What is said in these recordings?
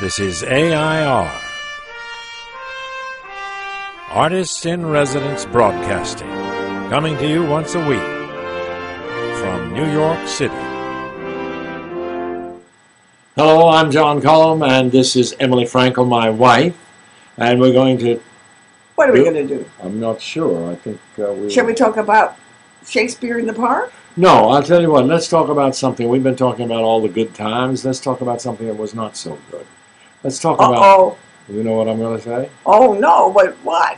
This is AI.R. Artists in Residence Broadcasting, coming to you once a week from New York City. Hello, I'm John Cullum, and this is Emily Frankel, my wife, and we're going to... What are we going to do? I'm not sure. I think Shall we talk about Shakespeare in the Park? No, I'll tell you what, let's talk about something. We've been talking about all the good times. Let's talk about something that was not so good. Let's talk about... You know what I'm going to say? Oh, no, but what?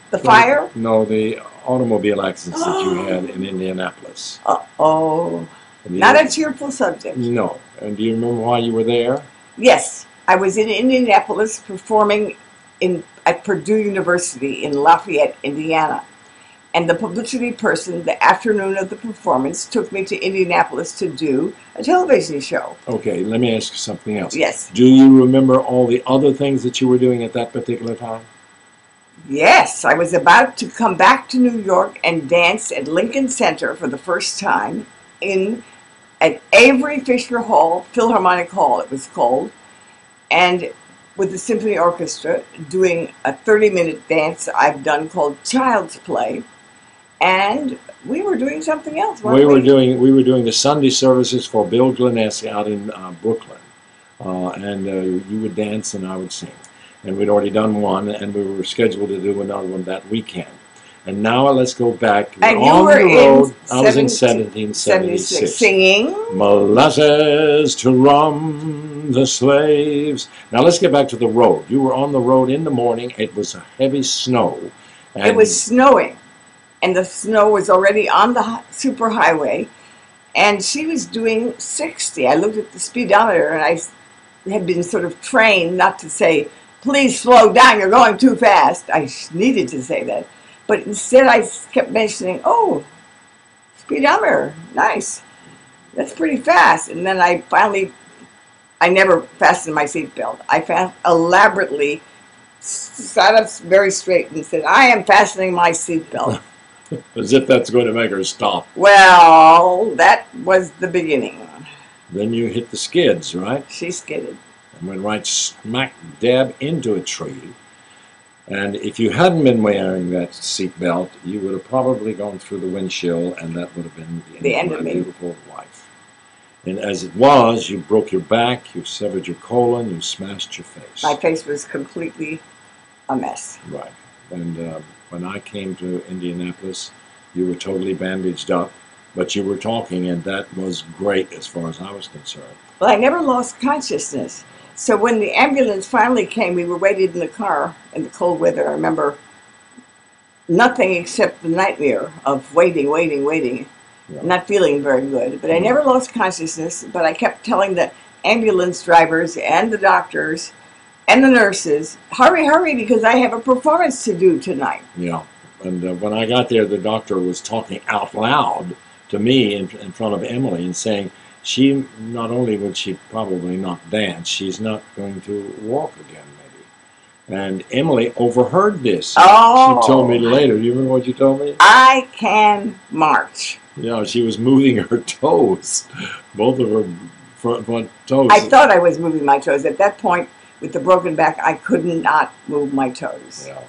The fire? No, the automobile accidents that you had in Indianapolis. Uh-oh. Not a cheerful subject. No. And do you remember why you were there? Yes. I was in Indianapolis performing at Purdue University in Lafayette, Indiana. And the publicity person, the afternoon of the performance, took me to Indianapolis to do a television show. Okay, let me ask you something else. Yes. Do you remember all the other things that you were doing at that particular time? Yes, I was about to come back to New York and dance at Lincoln Center for the first time at Avery Fisher Hall, Philharmonic Hall it was called, and with the symphony orchestra doing a 30-minute dance I've done called Child's Play, and we were doing something else. We were doing the Sunday services for Bill Glennesky out in Brooklyn, and you would dance and I would sing. And we'd already done one, and we were scheduled to do another one that weekend. And now let's go back. And you were on the road. I was in 1776. Singing? Molasses to rum the slaves. Now let's get back to the road. You were on the road in the morning. It was a heavy snow. It was snowing. And the snow was already on the superhighway. And she was doing 60. I looked at the speedometer, and I had been sort of trained not to say, please slow down, you're going too fast. I needed to say that. But instead I kept mentioning, oh, speedometer, nice. That's pretty fast. And then I never fastened my seatbelt. I elaborately sat up very straight and said, I am fastening my seatbelt. As if that's going to make her stop. Well, that was the beginning. Then you hit the skids, right? She skidded. And went right smack dab into a tree. And if you hadn't been wearing that seatbelt, you would have probably gone through the windshield, and that would have been the end of my beautiful wife. And as it was, you broke your back, you severed your colon, you smashed your face. My face was completely a mess. Right. And when I came to Indianapolis, you were totally bandaged up, but you were talking, and that was great as far as I was concerned. Well, I never lost consciousness. So when the ambulance finally came, we were waiting in the car in the cold weather. I remember nothing except the nightmare of waiting, yeah. Not feeling very good. But I never lost consciousness, but I kept telling the ambulance drivers and the doctors and the nurses, hurry, hurry, because I have a performance to do tonight. Yeah, and when I got there, the doctor was talking out loud to me in front of Emily and saying, she, not only would she probably not dance, she's not going to walk again, maybe. And Emily overheard this. Oh. She told me later. Do you remember what you told me? I can march. Yeah, she was moving her toes, both of her front toes. I thought I was moving my toes. At that point, with the broken back, I could not move my toes. Yeah.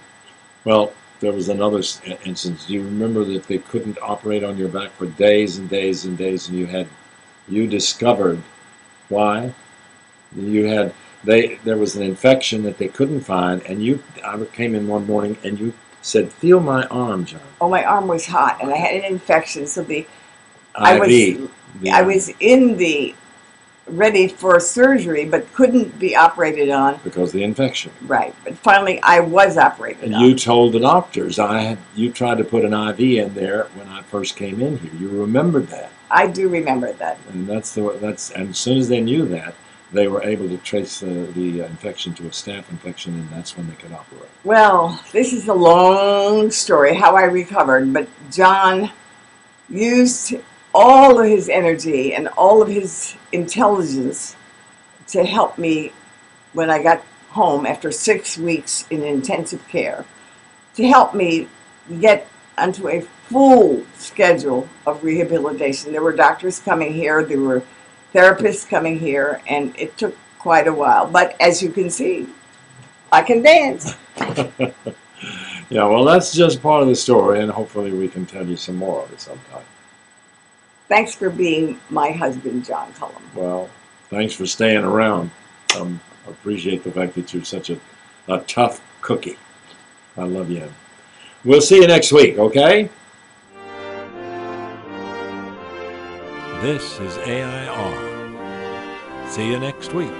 Well, there was another instance. Do you remember that they couldn't operate on your back for days and days and days, and you discovered why? There was an infection that they couldn't find, and I came in one morning and you said, feel my arm, John. Oh, my arm was hot, and I had an infection, so I was ready for surgery, but couldn't be operated on. Because of the infection. Right, but finally I was operated on. And you told the doctors, you tried to put an IV in there when I first came in here. You remembered that. I do remember that. And and as soon as they knew that, they were able to trace the infection to a staph infection, and that's when they could operate. Well, this is a long story, how I recovered, but John used all of his energy and all of his intelligence to help me when I got home after 6 weeks in intensive care, to help me get onto a full schedule of rehabilitation. There were doctors coming here, there were therapists coming here, and it took quite a while. But as you can see, I can dance. Yeah, well, that's just part of the story, and hopefully we can tell you some more of it sometime. Thanks for being my husband, John Cullum. Well, thanks for staying around. I appreciate the fact that you're such a tough cookie. I love you. We'll see you next week, okay? This is AI.R. See you next week.